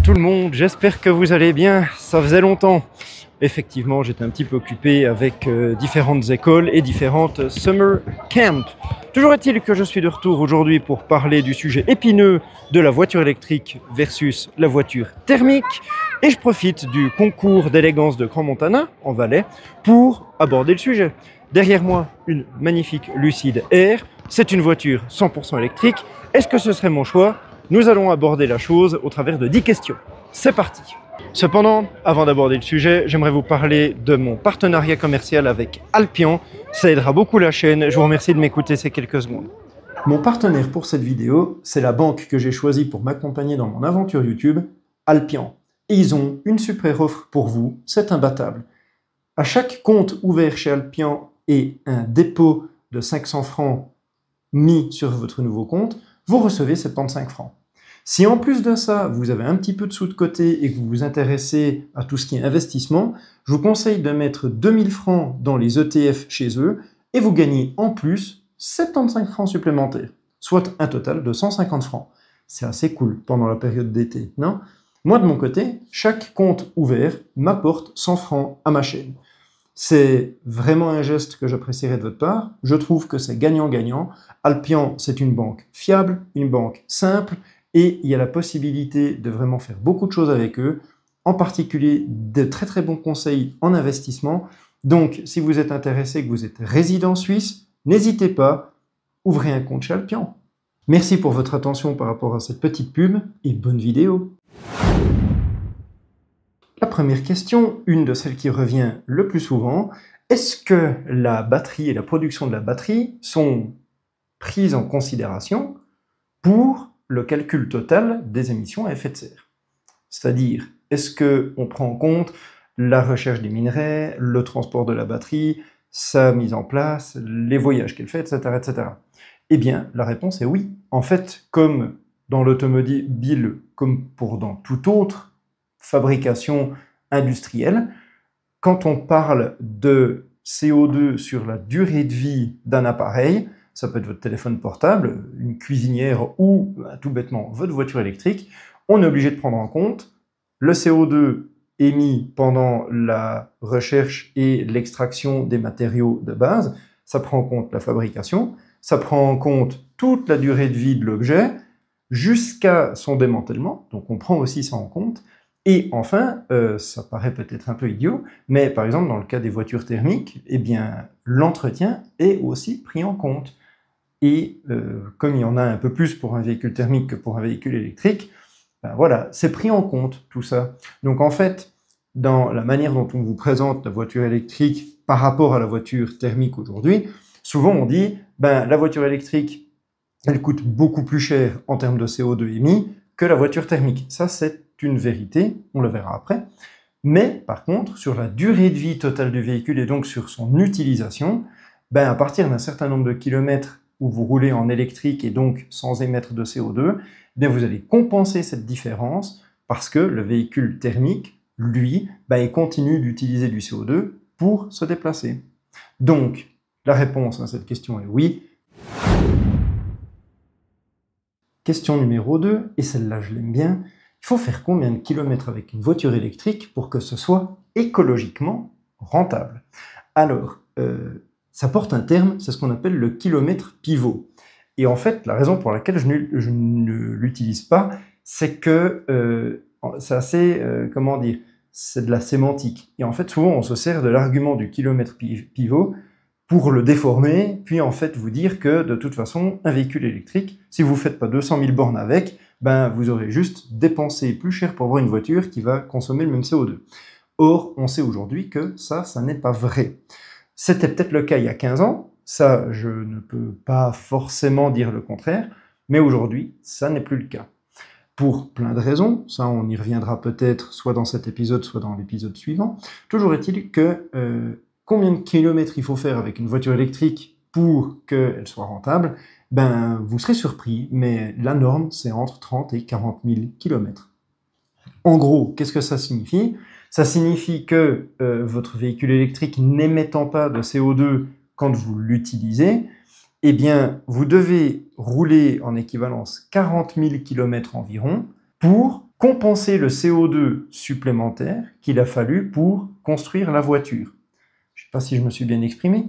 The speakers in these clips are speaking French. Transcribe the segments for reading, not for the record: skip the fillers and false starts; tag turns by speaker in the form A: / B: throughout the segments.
A: tout le monde, j'espère que vous allez bien, ça faisait longtemps. Effectivement, j'étais un petit peu occupé avec différentes écoles et différentes summer camps. Toujours est-il que je suis de retour aujourd'hui pour parler du sujet épineux de la voiture électrique versus la voiture thermique. Et je profite du concours d'élégance de Grand Montana, en Valais, pour aborder le sujet. Derrière moi, une magnifique Lucide Air. C'est une voiture 100% électrique. Est-ce que ce serait mon choix? Nous allons aborder la chose au travers de 10 questions. C'est parti! Cependant, avant d'aborder le sujet, j'aimerais vous parler de mon partenariat commercial avec Alpian. Ça aidera beaucoup la chaîne. Je vous remercie de m'écouter ces quelques secondes. Mon partenaire pour cette vidéo, c'est la banque que j'ai choisie pour m'accompagner dans mon aventure YouTube, Alpian. Et ils ont une super offre pour vous, c'est imbattable. À chaque compte ouvert chez Alpian et un dépôt de 500 francs mis sur votre nouveau compte, vous recevez 75 francs. Si en plus de ça, vous avez un petit peu de sous de côté et que vous vous intéressez à tout ce qui est investissement, je vous conseille de mettre 2000 francs dans les ETF chez eux et vous gagnez en plus 75 francs supplémentaires, soit un total de 150 francs. C'est assez cool pendant la période d'été, non? Moi, de mon côté, chaque compte ouvert m'apporte 100 francs à ma chaîne. C'est vraiment un geste que j'apprécierais de votre part. Je trouve que c'est gagnant-gagnant. Alpian, c'est une banque fiable, une banque simple, et il y a la possibilité de vraiment faire beaucoup de choses avec eux, en particulier de très très bons conseils en investissement. Donc, si vous êtes intéressé, que vous êtes résident suisse, n'hésitez pas, ouvrez un compte chez Alpian. Merci pour votre attention par rapport à cette petite pub, et bonne vidéo. La première question, une de celles qui revient le plus souvent, est-ce que la batterie et la production de la batterie sont prises en considération pour le calcul total des émissions à effet de serre? C'est-à-dire, est-ce qu'on prend en compte la recherche des minerais, le transport de la batterie, sa mise en place, les voyages qu'elle fait, etc., etc. Eh bien, la réponse est oui. En fait, comme dans l'automobile, comme pour dans toute autre fabrication industrielle, quand on parle de CO2 sur la durée de vie d'un appareil, ça peut être votre téléphone portable, une cuisinière ou tout bêtement votre voiture électrique, on est obligé de prendre en compte le CO2 émis pendant la recherche et l'extraction des matériaux de base, ça prend en compte la fabrication, ça prend en compte toute la durée de vie de l'objet jusqu'à son démantèlement, donc on prend aussi ça en compte. Et enfin, ça paraît peut-être un peu idiot, mais par exemple dans le cas des voitures thermiques, eh bien l'entretien est aussi pris en compte. Et comme il y en a un peu plus pour un véhicule thermique que pour un véhicule électrique, ben voilà, c'est pris en compte tout ça. Donc en fait, dans la manière dont on vous présente la voiture électrique par rapport à la voiture thermique aujourd'hui, souvent on dit, ben la voiture électrique, elle coûte beaucoup plus cher en termes de CO2 émis que la voiture thermique. Ça, c'est une vérité, on le verra après. Mais par contre, sur la durée de vie totale du véhicule et donc sur son utilisation, ben à partir d'un certain nombre de kilomètres où vous roulez en électrique et donc sans émettre de CO2, eh bien vous allez compenser cette différence parce que le véhicule thermique, lui, ben il continue d'utiliser du CO2 pour se déplacer. Donc, la réponse à cette question est oui. Question numéro 2, et celle-là je l'aime bien, il faut faire combien de kilomètres avec une voiture électrique pour que ce soit écologiquement rentable? Alors, ça porte un terme, c'est ce qu'on appelle le kilomètre pivot. Et en fait, la raison pour laquelle je ne l'utilise pas, c'est que c'est assez, comment dire, c'est de la sémantique. Et en fait, souvent, on se sert de l'argument du kilomètre pivot pour le déformer, puis en fait vous dire que de toute façon, un véhicule électrique, si vous ne faites pas 200 000 bornes avec, ben vous aurez juste dépensé plus cher pour avoir une voiture qui va consommer le même CO2. Or, on sait aujourd'hui que ça n'est pas vrai. C'était peut-être le cas il y a 15 ans, ça je ne peux pas forcément dire le contraire, mais aujourd'hui, ça n'est plus le cas. Pour plein de raisons, ça on y reviendra peut-être soit dans cet épisode, soit dans l'épisode suivant. Toujours est-il que combien de kilomètres il faut faire avec une voiture électrique pour qu'elle soit rentable, ben vous serez surpris, mais la norme c'est entre 30 et 40 000 kilomètres. En gros, qu'est-ce que ça signifie? Ça signifie que votre véhicule électrique n'émettant pas de CO2 quand vous l'utilisez, eh bien, vous devez rouler en équivalence 40 000 km environ pour compenser le CO2 supplémentaire qu'il a fallu pour construire la voiture. Je ne sais pas si je me suis bien exprimé.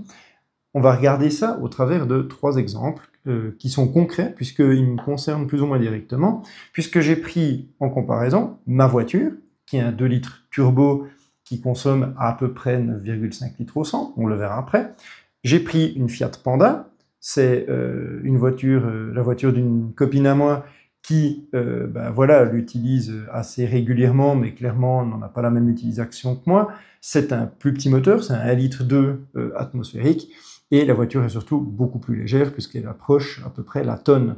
A: On va regarder ça au travers de 3 exemples qui sont concrets, puisqu'ils me concernent plus ou moins directement, puisque j'ai pris en comparaison ma voiture, qui est un 2 litres turbo qui consomme à peu près 9,5 litres au 100, on le verra après. J'ai pris une Fiat Panda, c'est une voiture, la voiture d'une copine à moi qui, voilà, l'utilise assez régulièrement, mais clairement n'en a pas la même utilisation que moi. C'est un plus petit moteur, c'est un 1,2 litre atmosphérique, et la voiture est surtout beaucoup plus légère puisqu'elle approche à peu près la tonne.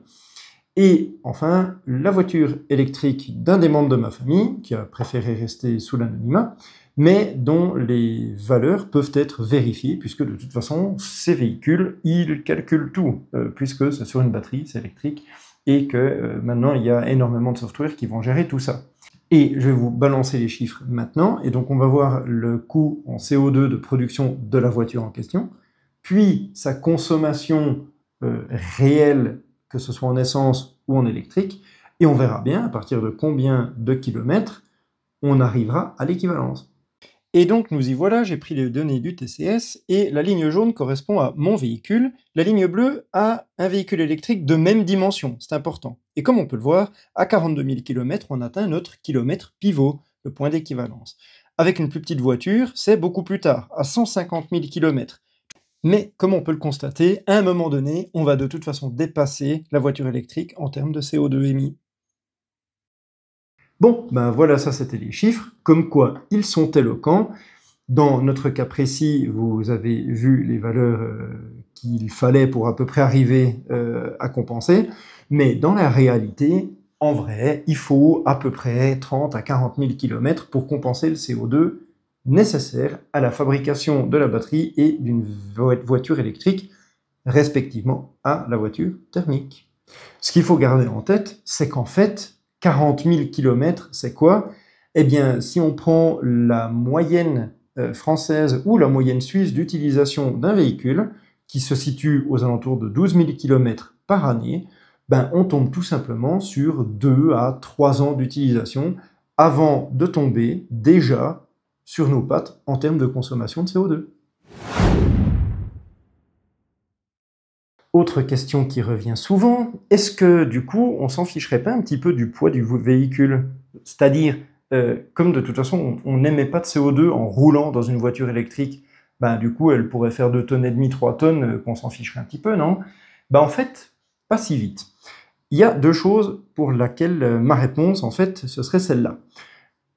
A: Et enfin, la voiture électrique d'un des membres de ma famille, qui a préféré rester sous l'anonymat, mais dont les valeurs peuvent être vérifiées, puisque de toute façon, ces véhicules, ils calculent tout, puisque c'est sur une batterie, c'est électrique, et que maintenant, il y a énormément de software qui vont gérer tout ça. Et je vais vous balancer les chiffres maintenant, et donc on va voir le coût en CO2 de production de la voiture en question, puis sa consommation réelle, que ce soit en essence ou en électrique, et on verra bien à partir de combien de kilomètres on arrivera à l'équivalence. Et donc nous y voilà, j'ai pris les données du TCS, et la ligne jaune correspond à mon véhicule, la ligne bleue à un véhicule électrique de même dimension, c'est important. Et comme on peut le voir, à 42 000 km, on atteint notre kilomètre pivot, le point d'équivalence. Avec une plus petite voiture, c'est beaucoup plus tard, à 150 000 km. Mais comme on peut le constater, à un moment donné, on va de toute façon dépasser la voiture électrique en termes de CO2 émis. Bon, ben voilà, ça c'était les chiffres, comme quoi ils sont éloquents. Dans notre cas précis, vous avez vu les valeurs qu'il fallait pour à peu près arriver à compenser, mais dans la réalité, en vrai, il faut à peu près 30 à 40 000 km pour compenser le CO2 nécessaire à la fabrication de la batterie et d'une voiture électrique, respectivement à la voiture thermique. Ce qu'il faut garder en tête, c'est qu'en fait, 40 000 km, c'est quoi? Eh bien, si on prend la moyenne française ou la moyenne suisse d'utilisation d'un véhicule, qui se situe aux alentours de 12 000 km par année, ben, on tombe tout simplement sur 2 à 3 ans d'utilisation avant de tomber déjà sur nos pattes en termes de consommation de CO2. Autre question qui revient souvent, est-ce que du coup on s'en ficherait pas un petit peu du poids du véhicule? C'est-à-dire, comme de toute façon on n'émet pas de CO2 en roulant dans une voiture électrique, ben, du coup elle pourrait faire 2,5 tonnes, 3 tonnes, qu'on s'en ficherait un petit peu, non? Ben, en fait, pas si vite. Il y a 2 choses pour lesquelles ma réponse, en fait, ce serait celle-là.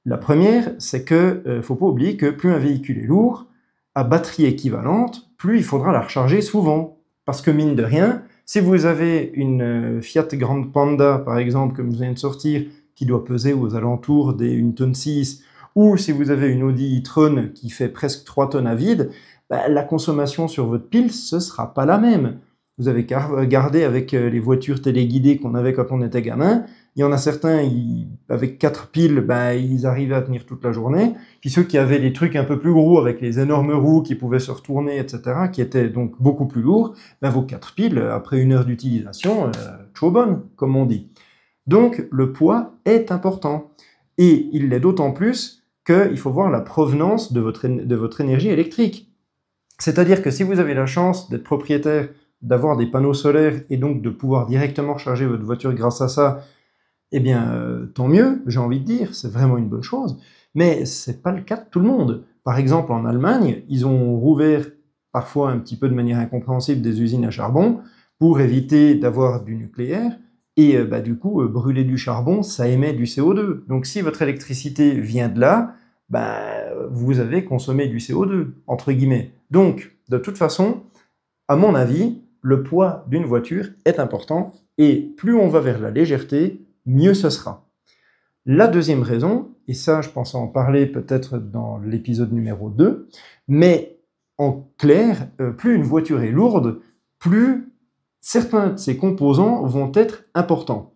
A: La première, c'est que faut pas oublier que plus un véhicule est lourd, à batterie équivalente, plus il faudra la recharger souvent. Parce que mine de rien, si vous avez une Fiat Grande Panda, par exemple, comme vous venez de sortir, qui doit peser aux alentours des 1,6 tonne, ou si vous avez une Audi e-tron qui fait presque 3 tonnes à vide, bah, la consommation sur votre pile, ce sera pas la même. Vous avez qu'à regarder avec les voitures téléguidées qu'on avait quand on était gamin. Il y en a certains, avec 4 piles, ben, ils arrivaient à tenir toute la journée. Puis ceux qui avaient des trucs un peu plus gros, avec les énormes roues qui pouvaient se retourner, etc., qui étaient donc beaucoup plus lourds, ben, vos 4 piles, après 1 heure d'utilisation, trop bonne, comme on dit. Donc le poids est important. Et il l'est d'autant plus qu'il faut voir la provenance de votre énergie électrique. C'est-à-dire que si vous avez la chance d'être propriétaire, d'avoir des panneaux solaires et donc de pouvoir directement recharger votre voiture grâce à ça, eh bien, tant mieux, j'ai envie de dire, c'est vraiment une bonne chose, mais c'est pas le cas de tout le monde. Par exemple, en Allemagne, ils ont rouvert parfois un petit peu de manière incompréhensible des usines à charbon pour éviter d'avoir du nucléaire, et du coup, brûler du charbon, ça émet du CO2. Donc si votre électricité vient de là, vous avez consommé du CO2, entre guillemets. Donc, de toute façon, à mon avis, le poids d'une voiture est important, et plus on va vers la légèreté, mieux ce sera. La deuxième raison, et ça je pense en parler peut-être dans l'épisode numéro 2, mais en clair, plus une voiture est lourde, plus certains de ses composants vont être importants.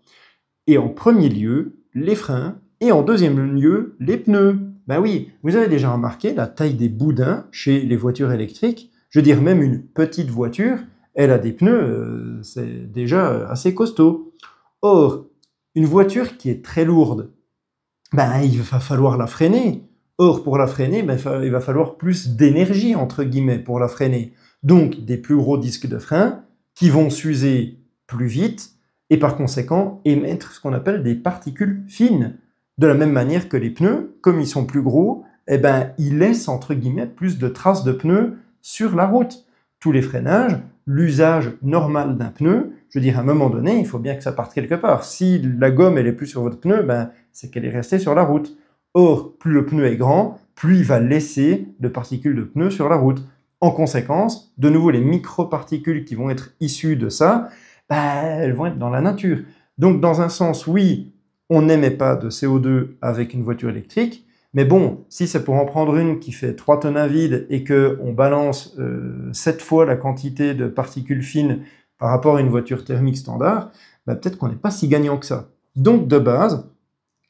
A: Et en premier lieu, les freins, et en deuxième lieu, les pneus. Ben oui, vous avez déjà remarqué la taille des boudins chez les voitures électriques. Je veux dire, même une petite voiture, elle a des pneus, c'est déjà assez costaud. Or, une voiture qui est très lourde, ben, il va falloir la freiner. Or, pour la freiner, ben, il va falloir plus d'énergie, entre guillemets, pour la freiner. Donc, des plus gros disques de frein qui vont s'user plus vite et par conséquent émettre ce qu'on appelle des particules fines. De la même manière que les pneus, comme ils sont plus gros, eh ben, ils laissent, entre guillemets, plus de traces de pneus sur la route. Tous les freinages, l'usage normal d'un pneu, je veux dire, à un moment donné, il faut bien que ça parte quelque part. Si la gomme, elle est plus sur votre pneu, ben, c'est qu'elle est restée sur la route. Or, plus le pneu est grand, plus il va laisser de particules de pneus sur la route. En conséquence, de nouveau, les microparticules qui vont être issues de ça, ben, elles vont être dans la nature. Donc, dans un sens, oui, on n'émet pas de CO2 avec une voiture électrique, mais bon, si c'est pour en prendre une qui fait 3 tonnes à vide et qu'on balance 7 fois la quantité de particules fines par rapport à une voiture thermique standard, ben, peut-être qu'on n'est pas si gagnant que ça. Donc, de base,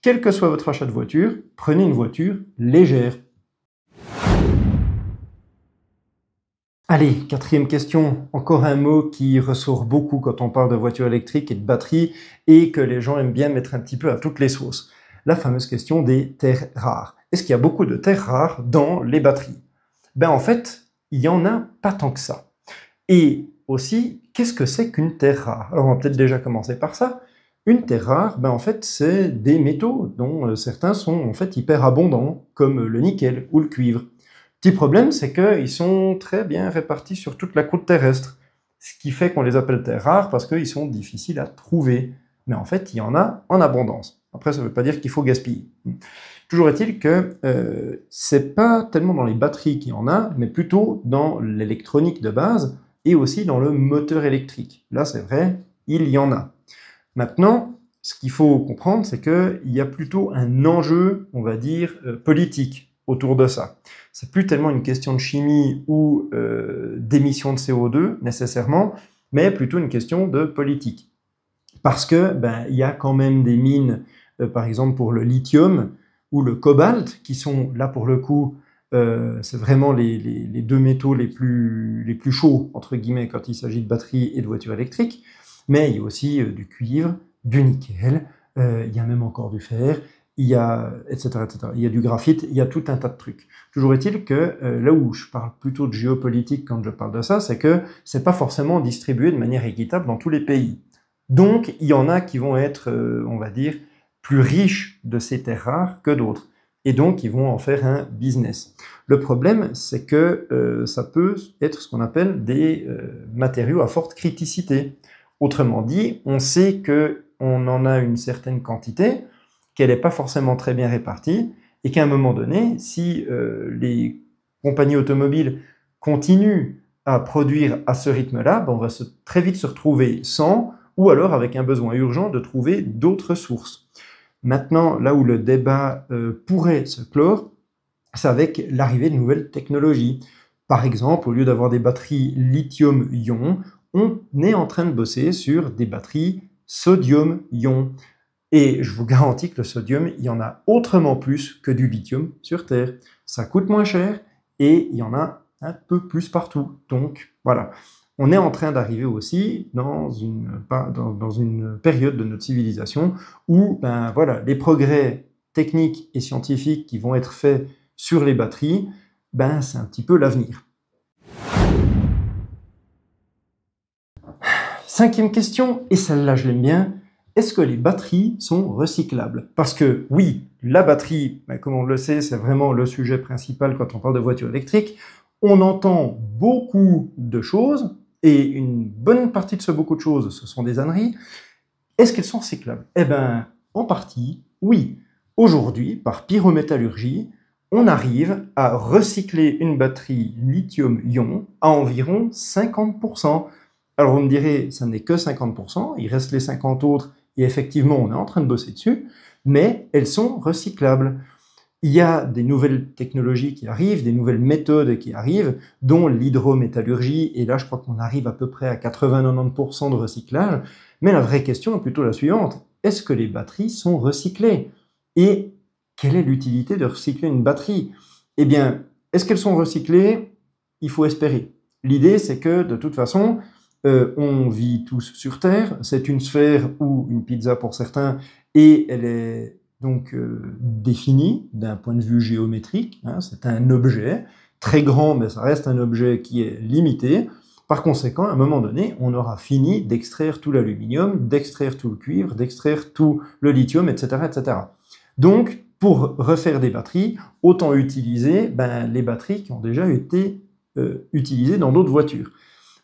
A: quel que soit votre achat de voiture, prenez une voiture légère. Allez, quatrième question, encore un mot qui ressort beaucoup quand on parle de voiture électrique et de batterie et que les gens aiment bien mettre un petit peu à toutes les sauces. La fameuse question des terres rares. Est-ce qu'il y a beaucoup de terres rares dans les batteries? Ben en fait, il n'y en a pas tant que ça. Et aussi, qu'est-ce que c'est qu'une terre rare? Alors on va peut-être déjà commencer par ça. Une terre rare, ben en fait, c'est des métaux dont certains sont en fait hyper abondants, comme le nickel ou le cuivre. Petit problème, c'est qu'ils sont très bien répartis sur toute la croûte terrestre, ce qui fait qu'on les appelle terres rares parce qu'ils sont difficiles à trouver. Mais en fait, il y en a en abondance. Après, ça ne veut pas dire qu'il faut gaspiller. Toujours est-il que c'est pas tellement dans les batteries qu'il y en a, mais plutôt dans l'électronique de base et aussi dans le moteur électrique. Là, c'est vrai, il y en a. Maintenant, ce qu'il faut comprendre, c'est qu'il y a plutôt un enjeu, on va dire, politique autour de ça. C'est plus tellement une question de chimie ou d'émission de CO2 nécessairement, mais plutôt une question de politique. Parce que ben, y a quand même des mines, par exemple pour le lithium ou le cobalt, qui sont là pour le coup, c'est vraiment les deux métaux les plus chauds, entre guillemets, quand il s'agit de batteries et de voitures électriques. Mais il y a aussi du cuivre, du nickel, il y a même encore du fer, il y a, etc., etc. Il y a du graphite, il y a tout un tas de trucs. Toujours est-il que là où je parle plutôt de géopolitique quand je parle de ça, c'est que c'est pas forcément distribué de manière équitable dans tous les pays. Donc, il y en a qui vont être, on va dire, plus riches de ces terres rares que d'autres. Et donc, ils vont en faire un business. Le problème, c'est que ça peut être ce qu'on appelle des matériaux à forte criticité. Autrement dit, on sait qu'on en a une certaine quantité, qu'elle n'est pas forcément très bien répartie, et qu'à un moment donné, si les compagnies automobiles continuent à produire à ce rythme-là, ben on va très vite se retrouver sans, ou alors avec un besoin urgent de trouver d'autres sources. Maintenant, là où le débat pourrait se clore, c'est avec l'arrivée de nouvelles technologies. Par exemple, au lieu d'avoir des batteries lithium-ion, on est en train de bosser sur des batteries sodium-ion. Et je vous garantis que le sodium, il y en a autrement plus que du lithium sur Terre. Ça coûte moins cher et il y en a un peu plus partout. Donc voilà, on est en train d'arriver aussi dans une période de notre civilisation où ben, voilà, les progrès techniques et scientifiques qui vont être faits sur les batteries, ben, c'est un petit peu l'avenir. Cinquième question, et celle-là je l'aime bien, est-ce que les batteries sont recyclables? Parce que oui, la batterie, ben, comme on le sait, c'est vraiment le sujet principal quand on parle de voiture électrique. On entend beaucoup de choses, et une bonne partie de ce beaucoup de choses, ce sont des âneries. Est-ce qu'elles sont recyclables? Eh bien, en partie, oui. Aujourd'hui, par pyrométallurgie, on arrive à recycler une batterie lithium-ion à environ 50%. Alors vous me direz, ça n'est que 50%, il reste les 50 autres, et effectivement on est en train de bosser dessus, mais elles sont recyclables. Il y a des nouvelles technologies qui arrivent, des nouvelles méthodes qui arrivent, dont l'hydrométallurgie, et là je crois qu'on arrive à peu près à 80-90% de recyclage, mais la vraie question est plutôt la suivante, est-ce que les batteries sont recyclées? Et quelle est l'utilité de recycler une batterie? Eh bien, est-ce qu'elles sont recyclées? Il faut espérer. L'idée c'est que de toute façon, on vit tous sur Terre, c'est une sphère ou une pizza pour certains, et elle est donc défini d'un point de vue géométrique, hein, c'est un objet très grand, mais ça reste un objet qui est limité. Par conséquent, à un moment donné, on aura fini d'extraire tout l'aluminium, d'extraire tout le cuivre, d'extraire tout le lithium, etc., etc. Donc, pour refaire des batteries, autant utiliser les batteries qui ont déjà été utilisées dans d'autres voitures.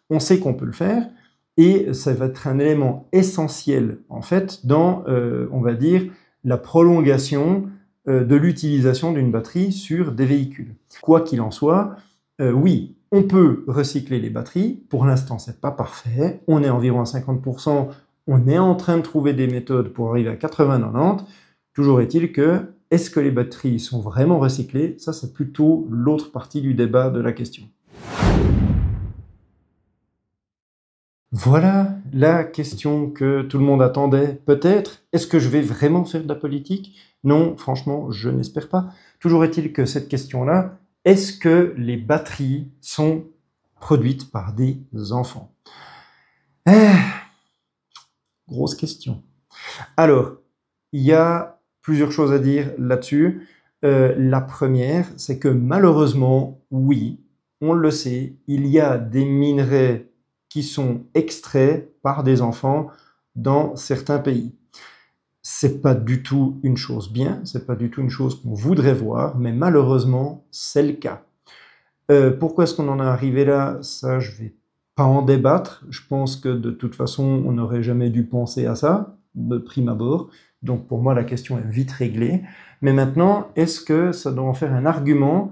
A: On sait qu'on peut le faire, et ça va être un élément essentiel, en fait, dans, on va dire, la prolongation de l'utilisation d'une batterie sur des véhicules. Quoi qu'il en soit, oui, on peut recycler les batteries. Pour l'instant, c'est pas parfait. On est environ à 50%. On est en train de trouver des méthodes pour arriver à 80-90. Toujours est-il que, est-ce que les batteries sont vraiment recyclées? Ça, c'est plutôt l'autre partie du débat de la question. Voilà la question que tout le monde attendait, peut-être. Est-ce que je vais vraiment faire de la politique? Non, franchement, je n'espère pas. Toujours est-il que cette question-là, est-ce que les batteries sont produites par des enfants? Grosse question. Alors, il y a plusieurs choses à dire là-dessus. La première, c'est que malheureusement, oui, on le sait, il y a des minerais qui sont extraits par des enfants dans certains pays. C'est pas du tout une chose bien, c'est pas du tout une chose qu'on voudrait voir, mais malheureusement, c'est le cas. Pourquoi est-ce qu'on en est arrivé là? Ça, je vais pas en débattre. Je pense que de toute façon, on n'aurait jamais dû penser à ça, de prime abord. Donc pour moi, la question est vite réglée. Mais maintenant, est-ce que ça doit en faire un argument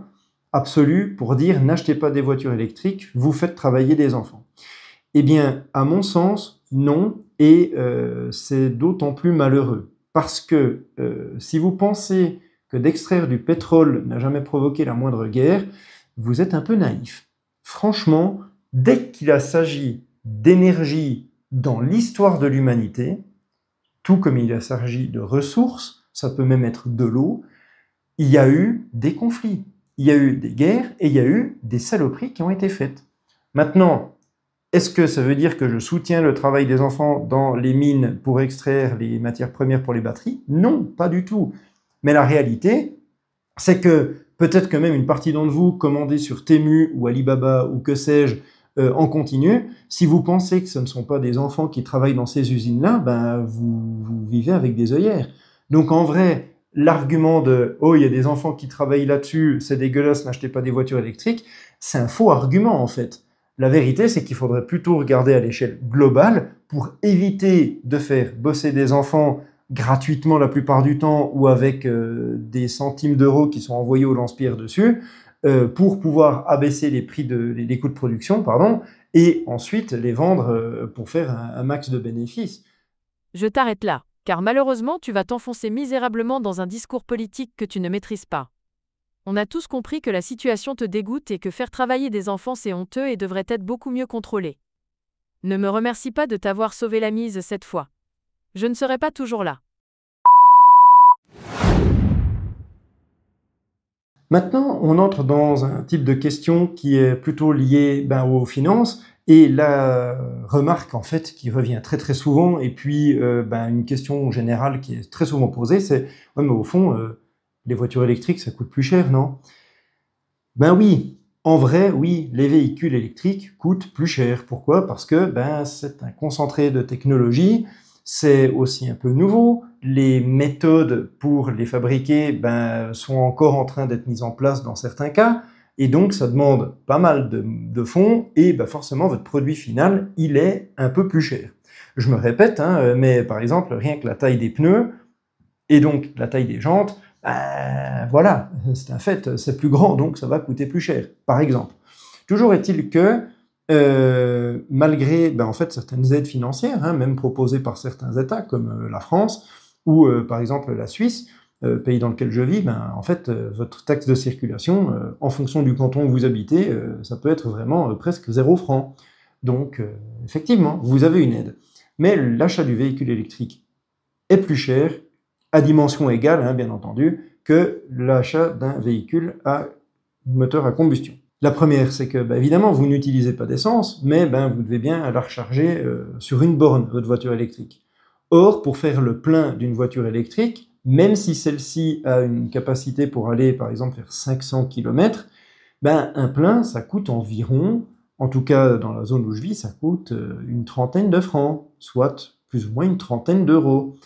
A: absolu pour dire n'achetez pas des voitures électriques, vous faites travailler des enfants? Eh bien, à mon sens, non, et c'est d'autant plus malheureux. Parce que si vous pensez que d'extraire du pétrole n'a jamais provoqué la moindre guerre, vous êtes un peu naïf. Franchement, dès qu'il s'agit d'énergie dans l'histoire de l'humanité, tout comme il s'agit de ressources, ça peut même être de l'eau, il y a eu des conflits, il y a eu des guerres et il y a eu des saloperies qui ont été faites. Maintenant, est-ce que ça veut dire que je soutiens le travail des enfants dans les mines pour extraire les matières premières pour les batteries? Non, pas du tout. Mais la réalité, c'est que peut-être que même une partie d'entre vous commandez sur Temu ou Alibaba ou que sais-je en continu, si vous pensez que ce ne sont pas des enfants qui travaillent dans ces usines-là, vous vivez avec des œillères. Donc en vrai, l'argument de « oh, il y a des enfants qui travaillent là-dessus, c'est dégueulasse, n'achetez pas des voitures électriques », c'est un faux argument en fait. La vérité, c'est qu'il faudrait plutôt regarder à l'échelle globale pour éviter de faire bosser des enfants gratuitement la plupart du temps ou avec des centimes d'euros qui sont envoyés au lance-pierre dessus, pour pouvoir abaisser les prix les coûts de production, et ensuite les vendre pour faire un max de bénéfices.
B: Je t'arrête là, car malheureusement tu vas t'enfoncer misérablement dans un discours politique que tu ne maîtrises pas. On a tous compris que la situation te dégoûte et que faire travailler des enfants c'est honteux et devrait être beaucoup mieux contrôlé. Ne me remercie pas de t'avoir sauvé la mise cette fois. Je ne serai pas toujours là.
A: Maintenant, on entre dans un type de question qui est plutôt lié aux finances, et la remarque en fait qui revient très très souvent, et puis une question générale qui est très souvent posée, c'est ouais, mais au fond, les voitures électriques ça coûte plus cher, non? Ben oui, en vrai, oui, les véhicules électriques coûtent plus cher. Pourquoi? Parce que c'est un concentré de technologie, c'est aussi un peu nouveau, les méthodes pour les fabriquer sont encore en train d'être mises en place dans certains cas, et donc ça demande pas mal de fonds, et forcément votre produit final, il est un peu plus cher. Je me répète, mais par exemple, rien que la taille des pneus, et donc la taille des jantes, voilà, c'est un fait, c'est plus grand, donc ça va coûter plus cher, par exemple. Toujours est-il que, malgré en fait, certaines aides financières, même proposées par certains États, comme la France, ou par exemple la Suisse, pays dans lequel je vis, en fait, votre taxe de circulation, en fonction du canton où vous habitez, ça peut être vraiment presque 0 francs. Donc, effectivement, vous avez une aide. Mais l'achat du véhicule électrique est plus cher, à dimension égale, bien entendu, que l'achat d'un véhicule à moteur à combustion. La première, c'est que, évidemment, vous n'utilisez pas d'essence, mais vous devez bien la recharger sur une borne, votre voiture électrique. Or, pour faire le plein d'une voiture électrique, même si celle-ci a une capacité pour aller, par exemple, faire 500 km, ben, un plein, ça coûte environ, en tout cas dans la zone où je vis, ça coûte une trentaine de francs, soit plus ou moins une trentaine d'euros.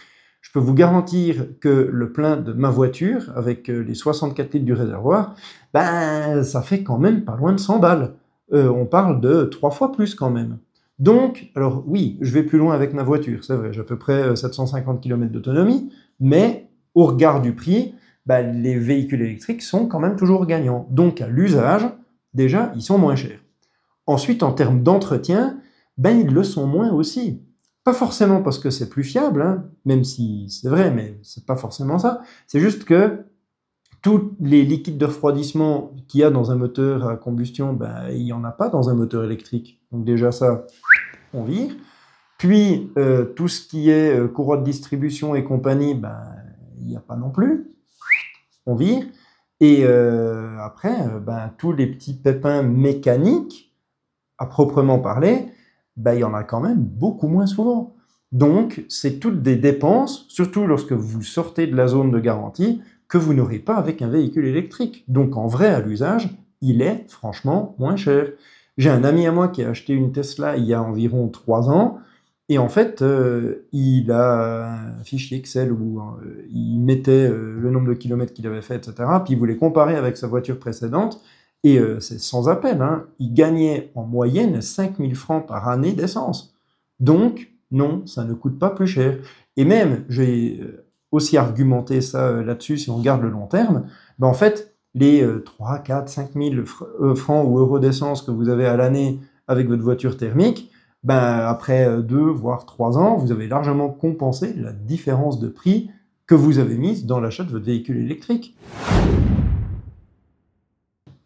A: Je peux vous garantir que le plein de ma voiture, avec les 64 litres du réservoir, ben, ça fait quand même pas loin de 100 balles. On parle de 3 fois plus quand même. Donc, alors oui, je vais plus loin avec ma voiture, c'est vrai, j'ai à peu près 750 km d'autonomie, mais au regard du prix, ben, les véhicules électriques sont quand même toujours gagnants. Donc à l'usage, déjà, ils sont moins chers. Ensuite, en termes d'entretien, ben, ils le sont moins aussi. Pas forcément parce que c'est plus fiable, hein, même si c'est vrai, mais c'est pas forcément ça. C'est juste que tous les liquides de refroidissement qu'il y a dans un moteur à combustion, ben, il n'y en a pas dans un moteur électrique. Donc déjà ça, on vire. Puis tout ce qui est courroie de distribution et compagnie, ben, il n'y a pas non plus. On vire. Et après, ben, tous les petits pépins mécaniques, à proprement parler, ben, il y en a quand même beaucoup moins souvent. Donc, c'est toutes des dépenses, surtout lorsque vous sortez de la zone de garantie, que vous n'aurez pas avec un véhicule électrique. Donc, en vrai, à l'usage, il est franchement moins cher. J'ai un ami à moi qui a acheté une Tesla il y a environ 3 ans, et en fait, il a un fichier Excel où il mettait le nombre de kilomètres qu'il avait fait, etc., puis il voulait comparer avec sa voiture précédente, et c'est sans appel, hein. Il gagnait en moyenne 5000 francs par année d'essence. Donc, non, ça ne coûte pas plus cher. Et même, j'ai aussi argumenté ça là-dessus, si on regarde le long terme, ben en fait, les 3, 4, 5 000 francs ou euros d'essence que vous avez à l'année avec votre voiture thermique, ben après 2, voire 3 ans, vous avez largement compensé la différence de prix que vous avez mise dans l'achat de votre véhicule électrique.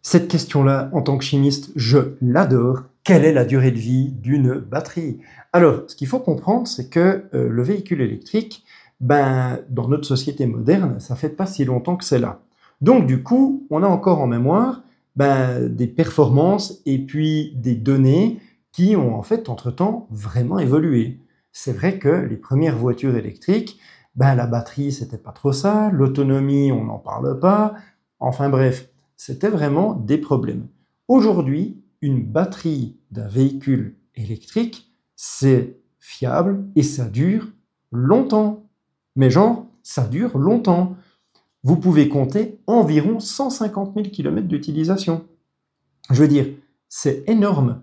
A: Cette question-là, en tant que chimiste, je l'adore. Quelle est la durée de vie d'une batterie? Alors, ce qu'il faut comprendre, c'est que le véhicule électrique, ben, dans notre société moderne, ça fait pas si longtemps que c'est là. Donc, du coup, on a encore en mémoire ben, des performances et puis des données qui ont en fait, entre-temps, vraiment évolué. C'est vrai que les premières voitures électriques, ben, la batterie, c'était pas trop ça, l'autonomie, on n'en parle pas, enfin bref. C'était vraiment des problèmes. Aujourd'hui, une batterie d'un véhicule électrique, c'est fiable et ça dure longtemps. Mais genre, ça dure longtemps. Vous pouvez compter environ 150 000 km d'utilisation. Je veux dire, c'est énorme.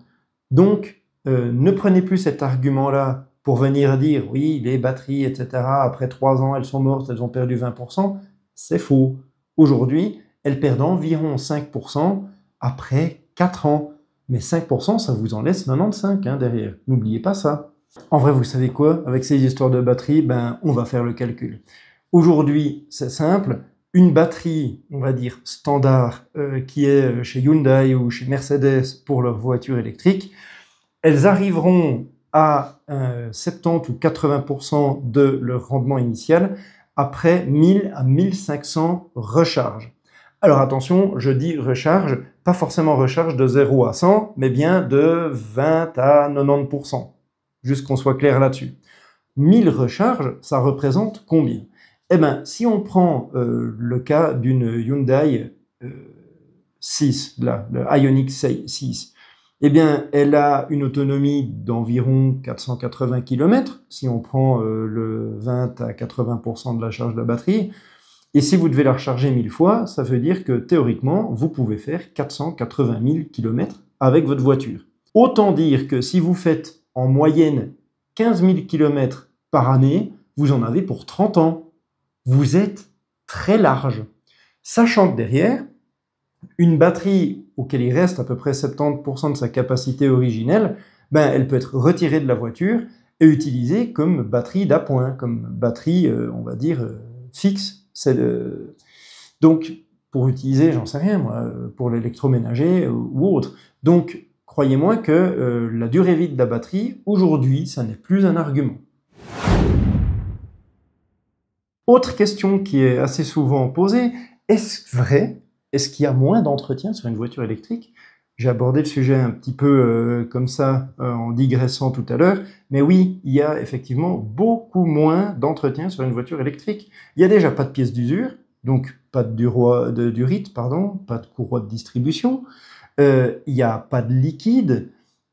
A: Donc, ne prenez plus cet argument-là pour venir dire « oui, les batteries, etc., après 3 ans, elles sont mortes, elles ont perdu 20%. » C'est faux. Aujourd'hui, elles perdent environ 5% après 4 ans. Mais 5%, ça vous en laisse 95 hein, derrière. N'oubliez pas ça. En vrai, vous savez quoi? Avec ces histoires de batterie, ben, on va faire le calcul. Aujourd'hui, c'est simple. Une batterie, on va dire standard, qui est chez Hyundai ou chez Mercedes pour leurs voitures électriques, elles arriveront à 70 ou 80% de leur rendement initial après 1000 à 1500 recharges. Alors attention, je dis recharge, pas forcément recharge de 0 à 100, mais bien de 20 à 90%. Juste qu'on soit clair là-dessus. 1000 recharges, ça représente combien? Eh bien, si on prend le cas d'une Hyundai 6, là, le Ioniq 6, eh bien, elle a une autonomie d'environ 480 km, si on prend le 20 à 80% de la charge de la batterie. Et si vous devez la recharger 1000 fois, ça veut dire que théoriquement, vous pouvez faire 480 000 km avec votre voiture. Autant dire que si vous faites en moyenne 15 000 km par année, vous en avez pour 30 ans. Vous êtes très large. Sachant que derrière, une batterie auquel il reste à peu près 70% de sa capacité originelle, ben, elle peut être retirée de la voiture et utilisée comme batterie d'appoint, comme batterie, on va dire, fixe. Donc, pour utiliser, j'en sais rien, moi, pour l'électroménager ou autre. Donc, croyez-moi que la durée vie de la batterie, aujourd'hui, ça n'est plus un argument. Autre question qui est assez souvent posée, est-ce vrai? Est-ce qu'il y a moins d'entretien sur une voiture électrique? J'ai abordé le sujet un petit peu comme ça, en digressant tout à l'heure, mais oui, il y a effectivement beaucoup moins d'entretien sur une voiture électrique. Il n'y a déjà pas de pièces d'usure, donc pas de durite, pardon, pas de courroie de distribution, il n'y a pas de liquide,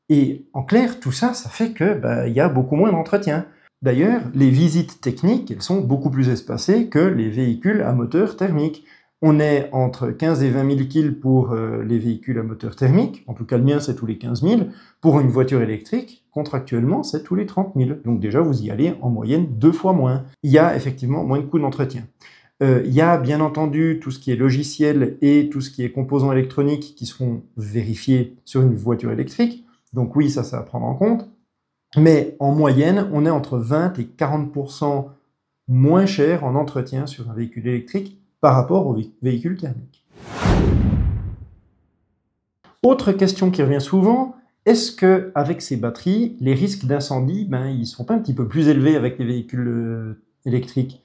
A: et en clair, tout ça, ça fait que il y a beaucoup moins d'entretien. D'ailleurs, les visites techniques, elles sont beaucoup plus espacées que les véhicules à moteur thermique. On est entre 15 et 20 000 kg pour les véhicules à moteur thermique, en tout cas le mien c'est tous les 15 000. Pour une voiture électrique, contractuellement c'est tous les 30 000. Donc déjà vous y allez en moyenne 2 fois moins. Il y a effectivement moins de coûts d'entretien. Il y a bien entendu tout ce qui est logiciel et tout ce qui est composants électroniques qui seront vérifiés sur une voiture électrique. Donc oui, ça à prendre en compte. Mais en moyenne, on est entre 20 et 40% moins cher en entretien sur un véhicule électrique par rapport au véhicule thermique. Autre question qui revient souvent, est-ce qu'avec ces batteries, les risques d'incendie, ils ne sont pas un petit peu plus élevés avec les véhicules électriques?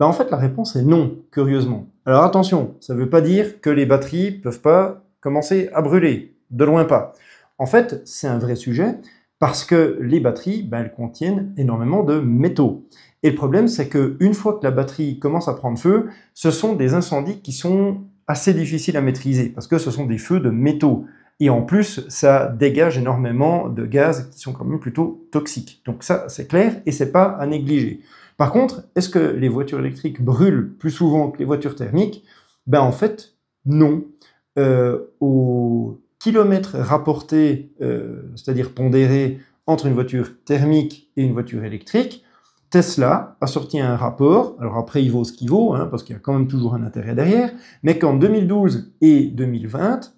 A: En fait, la réponse est non, curieusement. Alors attention, ça ne veut pas dire que les batteries ne peuvent pas commencer à brûler, de loin pas. En fait, c'est un vrai sujet, parce que les batteries, elles contiennent énormément de métaux. Et le problème, c'est qu'une fois que la batterie commence à prendre feu, ce sont des incendies qui sont assez difficiles à maîtriser, parce que ce sont des feux de métaux. Et en plus, ça dégage énormément de gaz qui sont quand même plutôt toxiques. Donc ça, c'est clair, et c'est pas à négliger. Par contre, est-ce que les voitures électriques brûlent plus souvent que les voitures thermiques? En fait, non. Au kilomètre rapporté, c'est-à-dire pondéré entre une voiture thermique et une voiture électrique, Tesla a sorti un rapport, alors après il vaut ce qu'il vaut, parce qu'il y a quand même toujours un intérêt derrière, mais qu'en 2012 et 2020,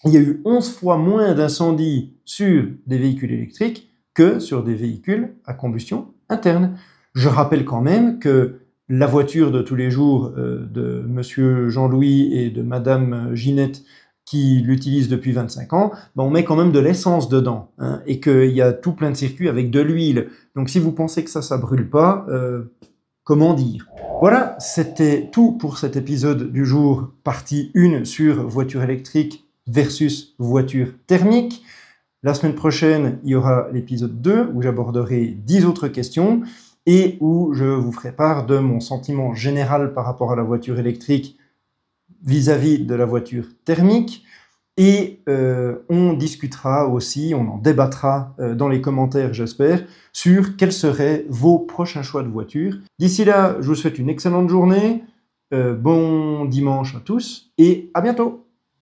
A: il y a eu 11 fois moins d'incendies sur des véhicules électriques que sur des véhicules à combustion interne. Je rappelle quand même que la voiture de tous les jours de monsieur Jean-Louis et de madame Ginette qui l'utilisent depuis 25 ans, on met quand même de l'essence dedans, et qu'il y a tout plein de circuits avec de l'huile. Donc si vous pensez que ça brûle pas, comment dire? Voilà, c'était tout pour cet épisode du jour, partie 1 sur voiture électrique versus voiture thermique. La semaine prochaine, il y aura l'épisode 2 où j'aborderai 10 autres questions et où je vous ferai part de mon sentiment général par rapport à la voiture électrique vis-à-vis de la voiture thermique. Et on discutera aussi, on en débattra dans les commentaires, j'espère, sur quels seraient vos prochains choix de voiture. D'ici là, je vous souhaite une excellente journée, bon dimanche à tous et à bientôt!